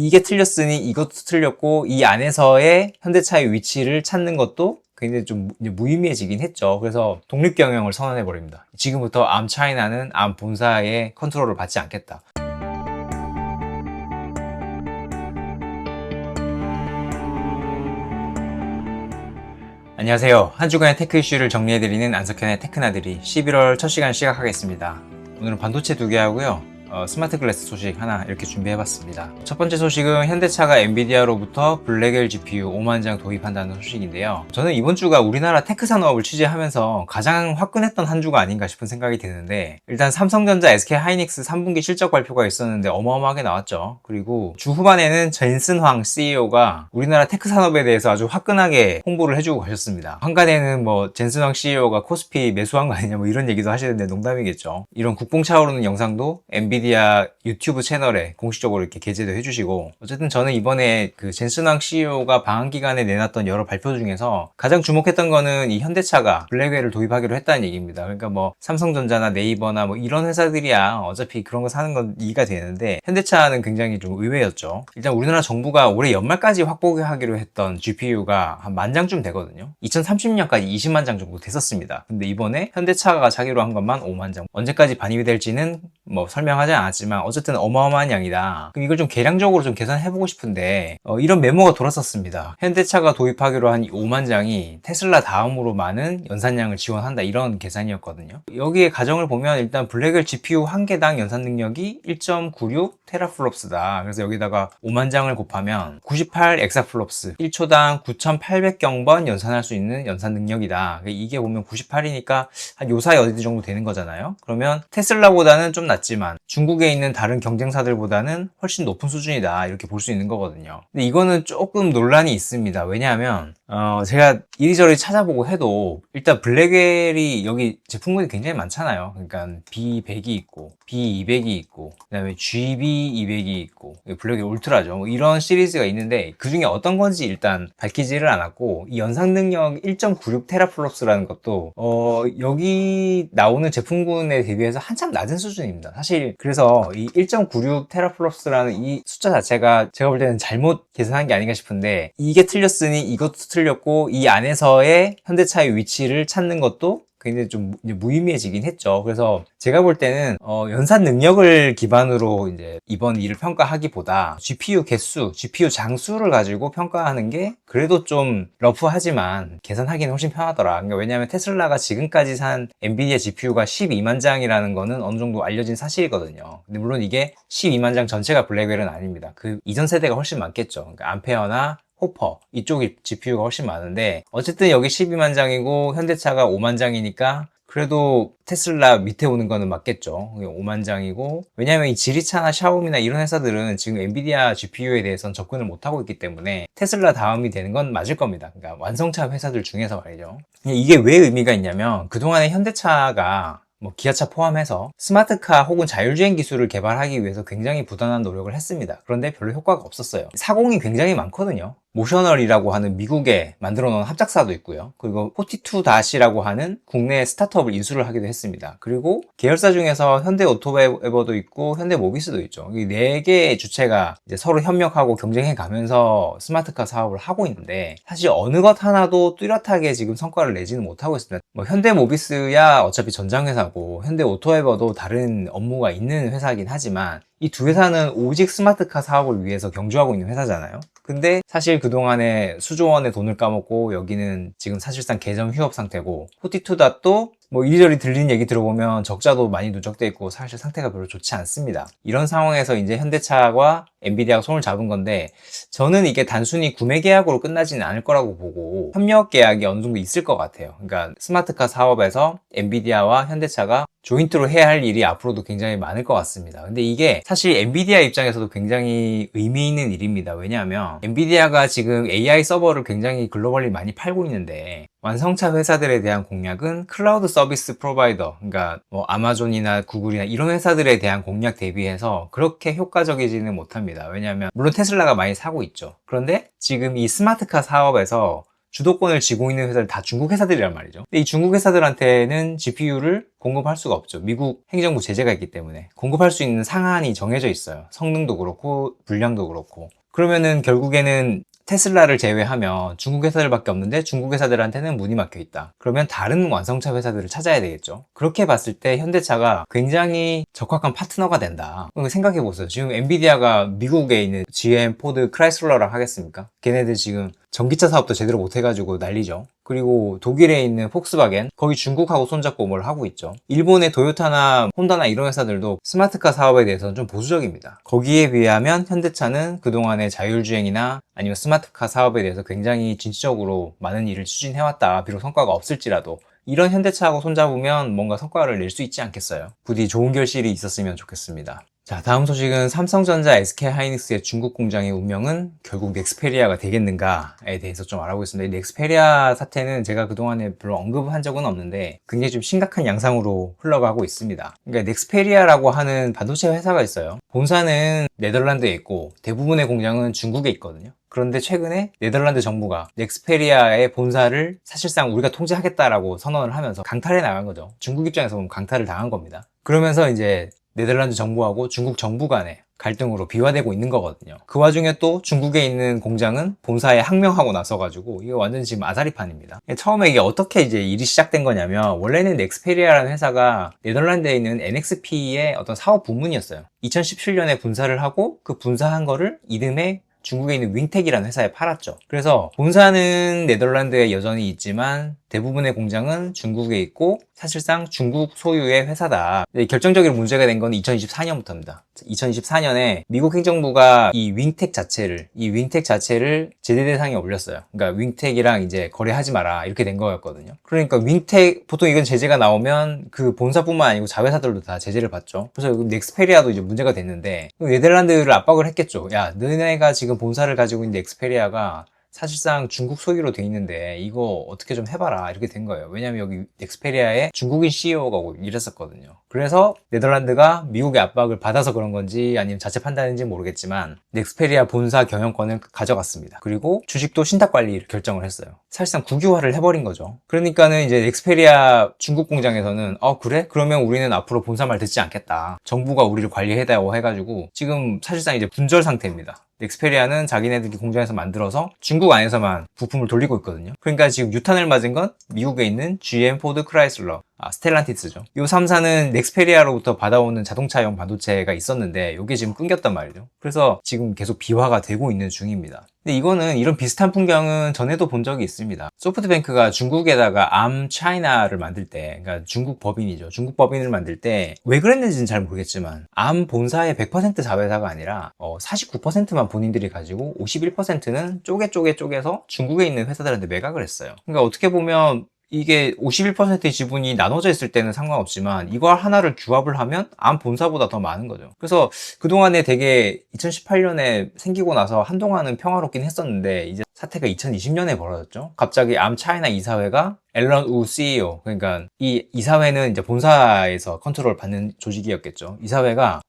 이게 틀렸으니 이것도 틀렸고 이 안에서의 현대차의 위치를 찾는 것도 굉장히 좀 무의미해지긴 했죠. 그래서 독립경영을 선언해버립니다. 지금부터 암차이나는 암 본사의 컨트롤을 받지 않겠다. 안녕하세요. 한 주간의 테크 이슈를 정리해드리는 안석현의 테크나들이 11월 첫 시간 시작하겠습니다. 오늘은 반도체 2개 하고요. 스마트 글래스 소식 하나 이렇게 준비해봤습니다. 첫 번째 소식은 현대차가 엔비디아로부터 블랙엘 GPU 5만 장 도입한다는 소식인데요. 저는 이번 주가 우리나라 테크 산업을 취재하면서 가장 화끈했던 한 주가 아닌가 싶은 생각이 드는데, 일단 삼성전자, SK하이닉스 3분기 실적 발표가 있었는데 어마어마하게 나왔죠. 그리고 주 후반에는 젠슨 황 CEO가 우리나라 테크 산업에 대해서 아주 화끈하게 홍보를 해주고 가셨습니다. 한간에는 젠슨 황 CEO가 코스피 매수한 거 아니냐 이런 얘기도 하시는데 농담이겠죠. 이런 국뽕 차오르는 영상도 엔비디아 유튜브 채널에 공식적으로 이렇게 게재도 해주시고, 어쨌든 저는 이번에 그 젠슨 황 CEO가 방한 기간에 내놨던 여러 발표 중에서 가장 주목했던 거는 이 현대차가 블랙웰을 도입하기로 했다는 얘기입니다. 그러니까 삼성전자나 네이버나 이런 회사들이야 어차피 그런 거 사는 건 이해가 되는데, 현대차는 굉장히 좀 의외였죠. 일단 우리나라 정부가 올해 연말까지 확보하기로 했던 GPU가 한 10,000장쯤 되거든요. 2030년까지 20만 장 정도 됐었습니다. 근데 이번에 현대차가 자기로 한 것만 5만 장. 언제까지 반입이 될지는 설명하지 않았지만 어쨌든 어마어마한 양이다. 그럼 이걸 좀 계량적으로 좀 계산해보고 싶은데 이런 메모가 돌았었습니다. 현대차가 도입하기로 한 5만 장이 테슬라 다음으로 많은 연산량을 지원한다, 이런 계산이었거든요. 여기에 가정을 보면 일단 블랙웰 GPU 한 개당 연산 능력이 1.96 테라플롭스다. 그래서 여기다가 5만 장을 곱하면 98 엑사플롭스, 1초당 9,800경번 연산할 수 있는 연산 능력이다. 이게 보면 98이니까 한 요 사이 어디 정도 되는 거잖아요. 그러면 테슬라보다는 좀 낮지만 중국에 있는 다른 경쟁사들보다는 훨씬 높은 수준이다, 이렇게 볼 수 있는 거거든요. 근데 이거는 조금 논란이 있습니다. 왜냐하면 제가 이리저리 찾아보고 해도 일단 블랙웰이 여기 제품군이 굉장히 많잖아요. 그러니까 B100이 있고 B200이 있고 그다음에 GB200이 있고 블랙웰 울트라죠. 이런 시리즈가 있는데 그 중에 어떤 건지 일단 밝히지를 않았고, 이 연산 능력 1.96 테라플롭스라는 것도 여기 나오는 제품군에 대비해서 한참 낮은 수준입니다. 사실 그래서 이 1.96 테라플롭스라는 이 숫자 자체가 제가 볼 때는 잘못 계산한 게 아닌가 싶은데, 이게 틀렸으니 이것도 틀렸고 이 안에서의 현대차의 위치를 찾는 것도 굉장히 좀 무의미해지긴 했죠. 그래서 제가 볼 때는 연산 능력을 기반으로 이제 이번 일을 평가하기보다 GPU 개수, GPU 장수를 가지고 평가하는 게 그래도 좀 러프하지만 계산하기는 훨씬 편하더라. 그러니까 왜냐하면 테슬라가 지금까지 산 엔비디아 GPU가 12만 장이라는 거는 어느 정도 알려진 사실이거든요. 근데 물론 이게 12만 장 전체가 블랙웰은 아닙니다. 그 이전 세대가 훨씬 많겠죠. 그러니까 암페어나 호퍼 이쪽이 GPU가 훨씬 많은데, 어쨌든 여기 12만 장이고 현대차가 5만 장이니까 그래도 테슬라 밑에 오는 거는 맞겠죠. 5만 장이고, 왜냐하면 이 지리차나 샤오미나 이런 회사들은 지금 엔비디아 GPU에 대해서는 접근을 못하고 있기 때문에 테슬라 다음이 되는 건 맞을 겁니다. 그러니까 완성차 회사들 중에서 말이죠. 이게 왜 의미가 있냐면, 그동안에 현대차가 기아차 포함해서 스마트카 혹은 자율주행 기술을 개발하기 위해서 굉장히 부단한 노력을 했습니다. 그런데 별로 효과가 없었어요. 사공이 굉장히 많거든요. 모셔널이라고 하는 미국에 만들어 놓은 합작사도 있고요. 그리고 42-라고 하는 국내 스타트업을 인수를 하기도 했습니다. 그리고 계열사 중에서 현대 오토웨버도 있고 현대 모비스도 있죠. 이 4개의 주체가 이제 서로 협력하고 경쟁해 가면서 스마트카 사업을 하고 있는데, 사실 어느 것 하나도 뚜렷하게 지금 성과를 내지는 못하고 있습니다. 현대 모비스야 어차피 전장회사고 현대 오토웨버도 다른 업무가 있는 회사이긴 하지만 이 두 회사는 오직 스마트카 사업을 위해서 경주하고 있는 회사잖아요. 근데 사실 그동안에 수조 원의 돈을 까먹고 여기는 지금 사실상 개점 휴업 상태고, 42닷도 이리저리 들리는 얘기 들어보면 적자도 많이 누적돼 있고 사실 상태가 별로 좋지 않습니다. 이런 상황에서 이제 현대차와 엔비디아가 손을 잡은 건데, 저는 이게 단순히 구매 계약으로 끝나지는 않을 거라고 보고 협력 계약이 어느 정도 있을 것 같아요. 그러니까 스마트카 사업에서 엔비디아와 현대차가 조인트로 해야 할 일이 앞으로도 굉장히 많을 것 같습니다. 근데 이게 사실 엔비디아 입장에서도 굉장히 의미 있는 일입니다. 왜냐하면 엔비디아가 지금 AI 서버를 굉장히 글로벌리 많이 팔고 있는데, 완성차 회사들에 대한 공략은 클라우드 서비스 프로바이더, 그러니까 아마존이나 구글이나 이런 회사들에 대한 공략 대비해서 그렇게 효과적이지는 못합니다. 왜냐하면 물론 테슬라가 많이 사고 있죠. 그런데 지금 이 스마트카 사업에서 주도권을 쥐고 있는 회사들 다 중국 회사들이란 말이죠. 근데 이 중국 회사들한테는 GPU를 공급할 수가 없죠. 미국 행정부 제재가 있기 때문에. 공급할 수 있는 상한이 정해져 있어요. 성능도 그렇고 분량도 그렇고. 그러면은 결국에는 테슬라를 제외하면 중국 회사들밖에 없는데 중국 회사들한테는 문이 막혀 있다. 그러면 다른 완성차 회사들을 찾아야 되겠죠. 그렇게 봤을 때 현대차가 굉장히 적합한 파트너가 된다. 생각해 보세요. 지금 엔비디아가 미국에 있는 GM, 포드, 크라이슬러랑 하겠습니까? 걔네들 지금 전기차 사업도 제대로 못 해가지고 난리죠. 그리고 독일에 있는 폭스바겐, 거기 중국하고 손잡고 뭘 하고 있죠. 일본의 도요타나 혼다나 이런 회사들도 스마트카 사업에 대해서는 좀 보수적입니다. 거기에 비하면 현대차는 그동안의 자율주행이나 아니면 스마트카 사업에 대해서 굉장히 진취적으로 많은 일을 추진해왔다. 비록 성과가 없을지라도 이런 현대차하고 손잡으면 뭔가 성과를 낼 수 있지 않겠어요. 부디 좋은 결실이 있었으면 좋겠습니다. 자, 다음 소식은 삼성전자 SK하이닉스의 중국 공장의 운명은 결국 넥스페리아가 되겠는가에 대해서 좀 알아보겠습니다. 이 넥스페리아 사태는 제가 그동안에 별로 언급한 적은 없는데 굉장히 좀 심각한 양상으로 흘러가고 있습니다. 그러니까 넥스페리아라고 하는 반도체 회사가 있어요. 본사는 네덜란드에 있고 대부분의 공장은 중국에 있거든요. 그런데 최근에 네덜란드 정부가 넥스페리아의 본사를 사실상 우리가 통제하겠다라고 선언을 하면서 강탈해 나간 거죠. 중국 입장에서 보면 강탈을 당한 겁니다. 그러면서 이제 네덜란드 정부하고 중국 정부 간의 갈등으로 비화되고 있는 거거든요. 그 와중에 또 중국에 있는 공장은 본사에 항명하고 나서가지고 이거 완전 지금 아사리판입니다. 처음에 이게 어떻게 이제 일이 시작된 거냐면 원래는 넥스페리아라는 회사가 네덜란드에 있는 NXP의 어떤 사업 부문이었어요. 2017년에 분사를 하고 그 분사한 거를 이듬해 중국에 있는 윙텍이라는 회사에 팔았죠. 그래서 본사는 네덜란드에 여전히 있지만 대부분의 공장은 중국에 있고 사실상 중국 소유의 회사다. 결정적인 문제가 된 건 2024년부터입니다. 2024년에 미국 행정부가 이 윙텍 자체를 제재 대상에 올렸어요. 그러니까 윙텍이랑 이제 거래하지 마라 이렇게 된 거였거든요. 그러니까 윙텍 보통 이건 제재가 나오면 그 본사뿐만 아니고 자회사들도 다 제재를 받죠. 그래서 넥스페리아도 이제 문제가 됐는데 네덜란드를 압박을 했겠죠. 야, 너네가 지금 본사를 가지고 있는 넥스페리아가 사실상 중국 소유로 돼 있는데 이거 어떻게 좀 해봐라 이렇게 된 거예요. 왜냐면 여기 넥스페리아에 중국인 CEO가 일했었거든요. 그래서 네덜란드가 미국의 압박을 받아서 그런 건지 아니면 자체 판단인지 모르겠지만 넥스페리아 본사 경영권을 가져갔습니다. 그리고 주식도 신탁 관리를 결정을 했어요. 사실상 국유화를 해버린 거죠. 그러니까는 이제 넥스페리아 중국 공장에서는 그래? 그러면 우리는 앞으로 본사 말 듣지 않겠다. 정부가 우리를 관리해다오 해가지고 지금 사실상 이제 분절 상태입니다. 넥스페리아는 자기네들이 공장에서 만들어서 중국 안에서만 부품을 돌리고 있거든요. 그러니까 지금 유탄을 맞은 건 미국에 있는 GM, 포드, 크라이슬러, 스텔란티스죠. 이 3사는 넥스페리아로부터 받아오는 자동차용 반도체가 있었는데 이게 지금 끊겼단 말이죠. 그래서 지금 계속 비화가 되고 있는 중입니다. 근데 이런 비슷한 풍경은 전에도 본 적이 있습니다. 소프트뱅크가 중국에다가 암 차이나를 만들 때, 그러니까 중국 법인이죠. 중국 법인을 만들 때 왜 그랬는지는 잘 모르겠지만 암 본사의 100% 자회사가 아니라 49%만 본인들이 가지고 51%는 쪼개서 중국에 있는 회사들한테 매각을 했어요. 그러니까 어떻게 보면 이게 51%의 지분이 나눠져 있을 때는 상관없지만 이거 하나를 규합을 하면 암 본사보다 더 많은 거죠. 그래서 그동안에 되게 2018년에 생기고 나서 한동안은 평화롭긴 했었는데 이제 사태가 2020년에 벌어졌죠. 갑자기 암 차이나 이사회가 앨런 우 CEO, 그러니까 이 이사회는 이제 본사에서 컨트롤 받는 조직이었겠죠. 이사회가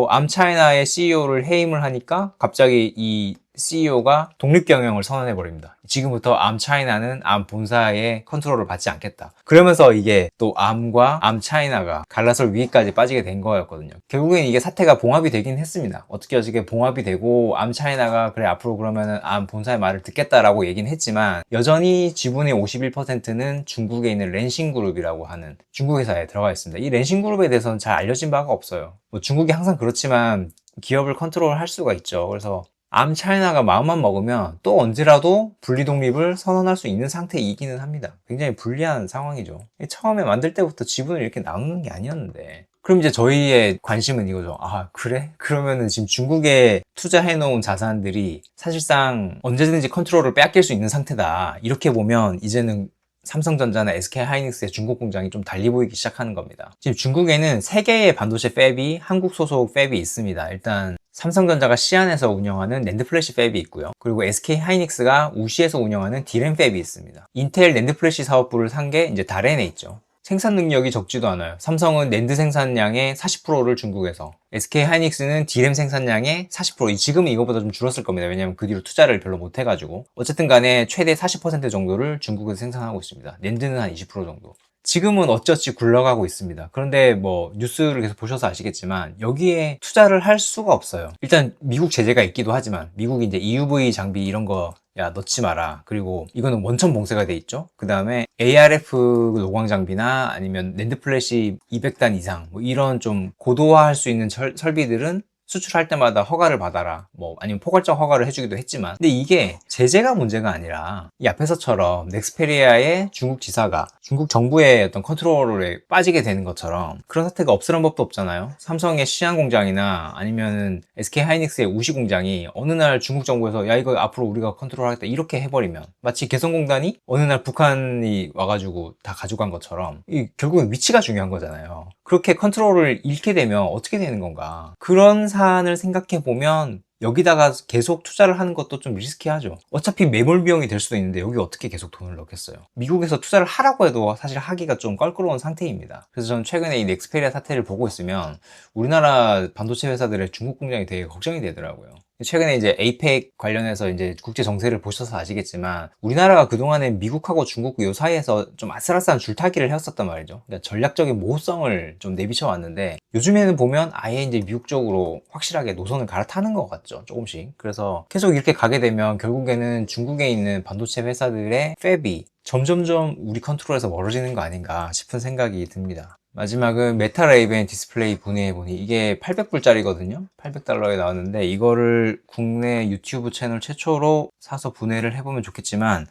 암 차이나의 CEO를 해임을 하니까 갑자기 이 CEO가 독립 경영을 선언해 버립니다. 지금부터 암 차이나는 암 본사의 컨트롤을 받지 않겠다. 그러면서 이게 또 암과 암 차이나가 갈라설 위기까지 빠지게 된 거였거든요. 결국엔 이게 사태가 봉합이 되긴 했습니다. 어떻게 봉합이 되고 암 차이나가 그래 앞으로 그러면은 암 본사의 말을 듣겠다라고 얘기는 했지만 여전히 지분의 51%는 중국에 있는 렌싱그룹이라고 하는 중국 회사에 들어가 있습니다. 이 렌싱그룹에 대해서는 잘 알려진 바가 없어요. 중국이 항상 그렇지만 기업을 컨트롤할 수가 있죠. 그래서 암 차이나가 마음만 먹으면 또 언제라도 분리 독립을 선언할 수 있는 상태이기는 합니다. 굉장히 불리한 상황이죠. 처음에 만들 때부터 지분을 이렇게 나누는 게 아니었는데. 그럼 이제 저희의 관심은 이거죠. 그래? 그러면은 지금 중국에 투자해놓은 자산들이 사실상 언제든지 컨트롤을 빼앗길 수 있는 상태다. 이렇게 보면 이제는 삼성전자나 SK하이닉스의 중국 공장이 좀 달리 보이기 시작하는 겁니다. 지금 중국에는 3개의 반도체 팹이 한국 소속 팹이 있습니다. 일단 삼성전자가 시안에서 운영하는 낸드 플래시 팹이 있고요. 그리고 SK하이닉스가 우시에서 운영하는 D램 팹이 있습니다. 인텔 낸드 플래시 사업부를 산 게 이제 다롄에 있죠. 생산 능력이 적지도 않아요. 삼성은 낸드 생산량의 40%를 중국에서, SK하이닉스는 D램 생산량의 40%, 지금은 이거보다 좀 줄었을 겁니다. 왜냐면 그 뒤로 투자를 별로 못 해가지고. 어쨌든 간에 최대 40% 정도를 중국에서 생산하고 있습니다. 낸드는 한 20% 정도. 지금은 어찌어찌 굴러가고 있습니다. 그런데 뭐 뉴스를 계속 보셔서 아시겠지만 여기에 투자를 할 수가 없어요. 일단 미국 제재가 있기도 하지만 미국이 이제 EUV 장비 이런 거 야 넣지 마라. 그리고 이거는 원천 봉쇄가 돼 있죠. 그 다음에 ARF 노광 장비나 아니면 낸드 플래시 200단 이상 뭐 이런 좀 고도화할 수 있는 설비들은 수출할 때마다 허가를 받아라. 뭐 아니면 포괄적 허가를 해주기도 했지만, 근데 이게 제재가 문제가 아니라 이 앞에서처럼 넥스페리아의 중국 지사가 중국 정부의 어떤 컨트롤에 빠지게 되는 것처럼 그런 사태가 없으란 법도 없잖아요. 삼성의 시안 공장이나 아니면은 SK 하이닉스의 우시 공장이 어느 날 중국 정부에서 야 이거 앞으로 우리가 컨트롤하겠다 이렇게 해버리면 마치 개성공단이 어느 날 북한이 와가지고 다 가져간 것처럼 결국은 위치가 중요한 거잖아요. 그렇게 컨트롤을 잃게 되면 어떻게 되는 건가? 그런 사안을 생각해 보면 여기다가 계속 투자를 하는 것도 좀 리스키하죠. 어차피 매몰 비용이 될 수도 있는데 여기 어떻게 계속 돈을 넣겠어요? 미국에서 투자를 하라고 해도 사실 하기가 좀 껄끄러운 상태입니다. 그래서 저는 최근에 이 넥스페리아 사태를 보고 있으면 우리나라 반도체 회사들의 중국 공장이 되게 걱정이 되더라고요. 최근에 이제 에이펙 관련해서 이제 국제 정세를 보셔서 아시겠지만 우리나라가 그동안에 미국하고 중국 요 사이에서 좀 아슬아슬한 줄타기를 해왔었단 말이죠. 그러니까 전략적인 모호성을 좀 내비쳐 왔는데 요즘에는 보면 아예 이제 미국 쪽으로 확실하게 노선을 갈아타는 것 같죠. 조금씩. 그래서 계속 이렇게 가게 되면 결국에는 중국에 있는 반도체 회사들의 팹이 점점점 우리 컨트롤에서 멀어지는 거 아닌가 싶은 생각이 듭니다. 마지막은 메타 레이벤 디스플레이 분해해보니 이게 800불짜리거든요 800달러에 나왔는데 이거를 국내 유튜브 채널 최초로 사서 분해를 해보면 좋겠지만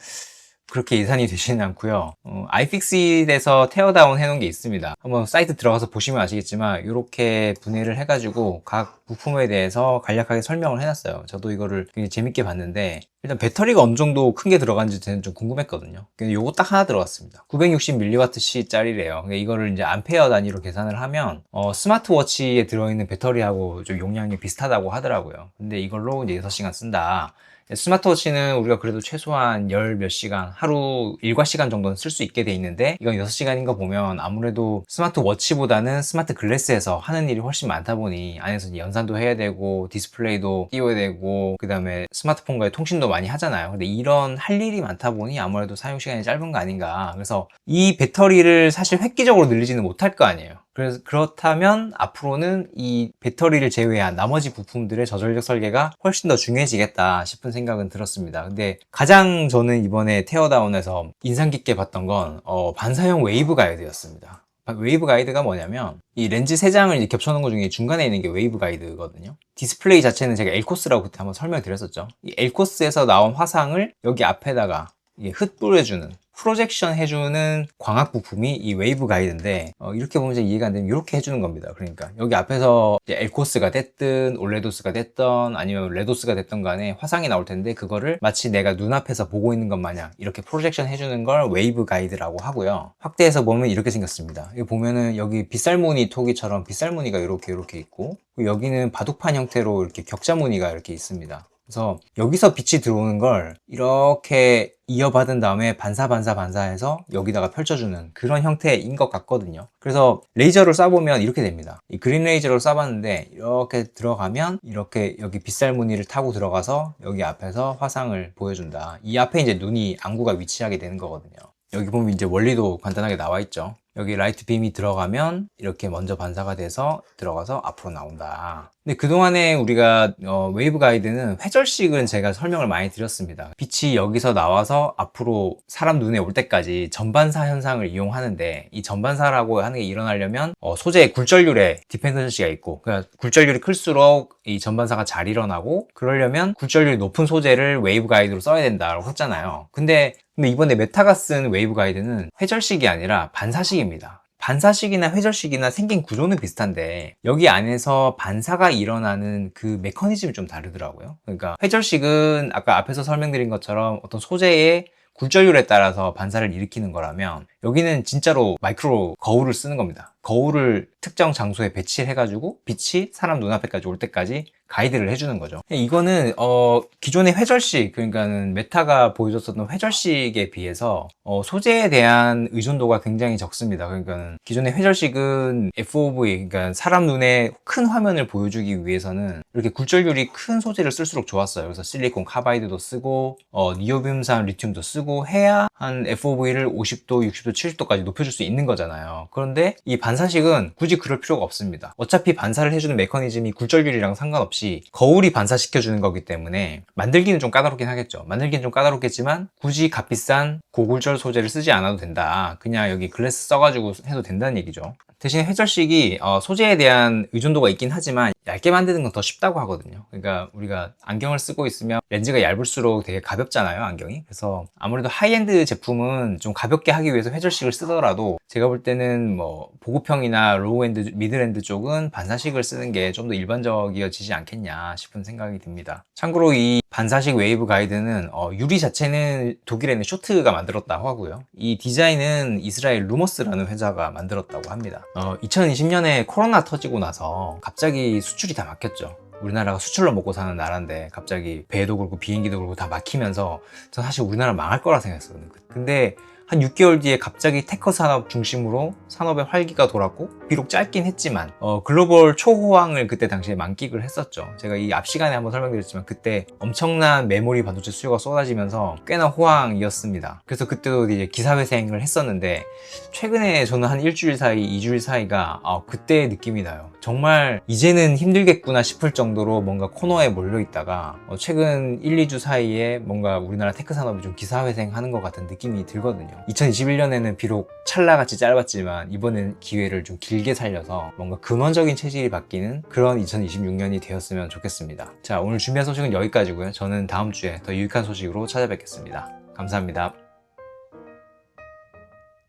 그렇게 예산이 되지는 않고요. 아이픽스에서 테어다운 해놓은 게 있습니다. 한번 사이트 들어가서 보시면 아시겠지만 이렇게 분해를 해가지고 각 부품에 대해서 간략하게 설명을 해놨어요. 저도 이거를 굉장히 재밌게 봤는데 일단 배터리가 어느 정도 큰 게 들어간지 저는 좀 궁금했거든요. 근데 요거 딱 하나 들어갔습니다. 960mWh 짜리래요. 이거를 이제 암페어 단위로 계산을 하면 스마트워치에 들어있는 배터리하고 좀 용량이 비슷하다고 하더라고요. 근데 이걸로 이제 6시간 쓴다. 스마트워치는 우리가 그래도 최소한 열 몇 시간, 하루 일과 시간 정도는 쓸 수 있게 돼 있는데 이건 6시간인 거 보면 아무래도 스마트워치보다는 스마트 글래스에서 하는 일이 훨씬 많다 보니 안에서 연산도 해야 되고 디스플레이도 띄워야 되고 그 다음에 스마트폰과의 통신도 많이 하잖아요. 근데 이런 할 일이 많다 보니 아무래도 사용시간이 짧은 거 아닌가. 그래서 이 배터리를 사실 획기적으로 늘리지는 못할 거 아니에요. 그래서 그렇다면 앞으로는 이 배터리를 제외한 나머지 부품들의 저전력 설계가 훨씬 더 중요해지겠다 싶은 생각은 들었습니다. 근데 가장 저는 이번에 테어다운에서 인상 깊게 봤던 건 반사형 웨이브 가이드였습니다. 웨이브 가이드가 뭐냐면 이 렌즈 3장을 이제 겹쳐놓은 것 중에 중간에 있는 게 웨이브 가이드거든요. 디스플레이 자체는 제가 엘코스라고 그때 한번 설명드렸었죠. 이 엘코스에서 나온 화상을 여기 앞에다가 흩뿌려주는 프로젝션 해주는 광학 부품이 이 웨이브 가이드인데 이렇게 보면 이해가 안 되면 이렇게 해주는 겁니다. 그러니까 여기 앞에서 이제 엘코스가 됐든 올레도스가 됐던 아니면 레도스가 됐던 간에 화상이 나올 텐데 그거를 마치 내가 눈앞에서 보고 있는 것 마냥 이렇게 프로젝션 해주는 걸 웨이브 가이드라고 하고요. 확대해서 보면 이렇게 생겼습니다. 여기 보면은 여기 빗살무늬 토기처럼 빗살무늬가 이렇게 있고 여기는 바둑판 형태로 이렇게 격자무늬가 이렇게 있습니다. 그래서 여기서 빛이 들어오는 걸 이렇게 이어받은 다음에 반사해서 여기다가 펼쳐주는 그런 형태인 것 같거든요. 그래서 레이저를 쏴보면 이렇게 됩니다. 이 그린 레이저를 쏴봤는데 이렇게 들어가면 이렇게 여기 빗살 무늬를 타고 들어가서 여기 앞에서 화상을 보여준다. 이 앞에 이제 눈이 안구가 위치하게 되는 거거든요. 여기 보면 이제 원리도 간단하게 나와 있죠. 여기 라이트 빔이 들어가면 이렇게 먼저 반사가 돼서 들어가서 앞으로 나온다. 근데 그동안에 우리가 웨이브 가이드는 회절식은 제가 설명을 많이 드렸습니다. 빛이 여기서 나와서 앞으로 사람 눈에 올 때까지 전반사 현상을 이용하는데 이 전반사라고 하는 게 일어나려면 소재의 굴절률에 디펜던시가 있고 그러니까 굴절률이 클수록 이 전반사가 잘 일어나고 그러려면 굴절률이 높은 소재를 웨이브 가이드로 써야 된다고 했잖아요. 근데 이번에 메타가 쓴 웨이브 가이드는 회절식이 아니라 반사식입니다. 반사식이나 회절식이나 생긴 구조는 비슷한데 여기 안에서 반사가 일어나는 그 메커니즘이 좀 다르더라고요. 그러니까 회절식은 아까 앞에서 설명드린 것처럼 어떤 소재의 굴절률에 따라서 반사를 일으키는 거라면 여기는 진짜로 마이크로 거울을 쓰는 겁니다. 거울을 특정 장소에 배치를 해가지고 빛이 사람 눈앞에까지 올 때까지 가이드를 해주는 거죠. 이거는 기존의 회절식, 그러니까는 메타가 보여줬었던 회절식에 비해서 소재에 대한 의존도가 굉장히 적습니다. 그러니까는 기존의 회절식은 FOV, 그러니까 사람 눈에 큰 화면을 보여주기 위해서는 이렇게 굴절률이 큰 소재를 쓸수록 좋았어요. 그래서 실리콘 카바이드도 쓰고 니오비움산 리튬도 쓰고 해야 한 FOV를 50도, 60도 60도, 70도까지 높여줄 수 있는 거잖아요. 그런데 이 반사식은 굳이 그럴 필요가 없습니다. 어차피 반사를 해주는 메커니즘이 굴절률이랑 상관없이 거울이 반사시켜주는 거기 때문에 만들기는 좀 까다롭긴 하겠죠. 만들기는 좀 까다롭겠지만 굳이 값비싼 고굴절 소재를 쓰지 않아도 된다. 그냥 여기 글래스 써가지고 해도 된다는 얘기죠. 대신 회절식이 소재에 대한 의존도가 있긴 하지만 얇게 만드는 건 더 쉽다고 하거든요. 그러니까 우리가 안경을 쓰고 있으면 렌즈가 얇을수록 되게 가볍잖아요, 안경이. 그래서 아무래도 하이엔드 제품은 좀 가볍게 하기 위해서 회절식을 쓰더라도 제가 볼 때는 뭐 보급형이나 로우엔드, 미드엔드 쪽은 반사식을 쓰는 게 좀 더 일반적이어지지 않겠냐 싶은 생각이 듭니다. 참고로 이 반사식 웨이브 가이드는 유리 자체는 독일에는 쇼트가 만들었다고 하고요. 이 디자인은 이스라엘 루머스라는 회사가 만들었다고 합니다. 2020년에 코로나 터지고 나서 갑자기 수출이 다 막혔죠. 우리나라가 수출로 먹고 사는 나라인데 갑자기 배도 그렇고 비행기도 그렇고 다 막히면서 전 사실 우리나라 망할 거라 생각했었거든요. 근데 한 6개월 뒤에 갑자기 테크 산업 중심으로 산업의 활기가 돌았고, 비록 짧긴 했지만 글로벌 초호황을 그때 당시에 만끽을 했었죠. 제가 이 앞 시간에 한번 설명드렸지만 그때 엄청난 메모리 반도체 수요가 쏟아지면서 꽤나 호황이었습니다. 그래서 그때도 이제 기사회생을 했었는데 최근에 저는 한 일주일 사이, 2주일 사이가 그때의 느낌이 나요. 정말 이제는 힘들겠구나 싶을 정도로 뭔가 코너에 몰려있다가 최근 1, 2주 사이에 뭔가 우리나라 테크 산업이 좀 기사회생하는 것 같은 느낌이 들거든요. 2021년에는 비록 찰나같이 짧았지만 이번엔 기회를 좀 길게 살려서 뭔가 근원적인 체질이 바뀌는 그런 2026년이 되었으면 좋겠습니다. 자, 오늘 준비한 소식은 여기까지고요. 저는 다음 주에 더 유익한 소식으로 찾아뵙겠습니다. 감사합니다.